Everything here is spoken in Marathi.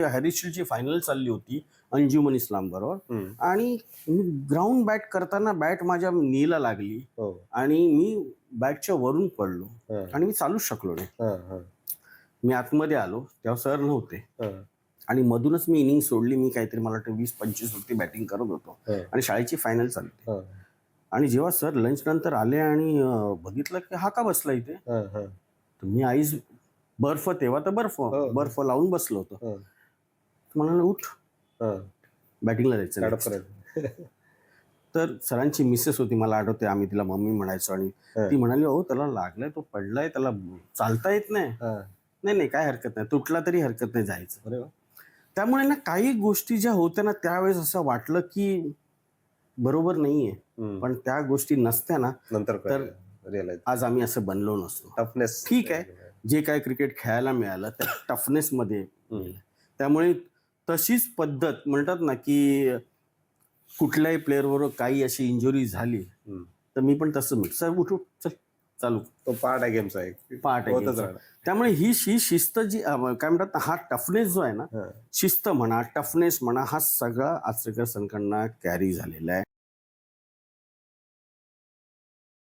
हॅरिसची फायनल चालली होती अंजुमन इस्लाम बरोबर. आणि मी ग्राउंड बॅट करताना बॅट माझ्या नीला लागली आणि मी बॅटच्या वरून पडलो आणि मी चालूच शकलो नाही. मी आतमध्ये आलो तेव्हा सर नव्हते आणि मधूनच मी इनिंग सोडली. मी काहीतरी मला वाटतं 20-25 वरती बॅटिंग करत होतो आणि शाळेची फायनल चालली. आणि जेव्हा सर लंच नंतर आले आणि बघितलं की हा का बसला इथे, तर मी आईज बर्फ, तेव्हा तर बर्फ लावून बसलो होतो. म्हणाले उठ बॅटिंगला जायचं. तर सरांची मिसेस होती, मला आठवते, आम्ही तिला मम्मी म्हणायचो आणि ती म्हणाली हो त्याला लागलाय, तो पडलाय, त्याला चालता येत नाही. नाही काय हरकत नाही, तुटला तरी हरकत नाही, जायचं. त्यामुळे ना काही गोष्टी ज्या होत्या ना त्यावेळेस असं वाटलं की बरोबर नाहीये, पण त्या गोष्टी नसत्या ना नंतर तर आज आम्ही असं बनलो नसतो. टफनेस ठीक आहे, जे काय क्रिकेट खेळायला मिळालं त्या टफनेस मध्ये. त्यामुळे तशीच पद्धत म्हणतात ना की कुठल्याही प्लेअर बरोबर काही अशी इंजुरी झाली तर मी पण तसं सर उठू चल चालू, तो पार्ट आहे गेमचा, एक पार्ट आहे. त्यामुळे ही शिस्त जी काय म्हणतात, हा टफनेस जो आहे ना, शिस्त म्हणा, टफनेस म्हणा, हा सगळा आचरेकर संघांना कॅरी झालेला आहे.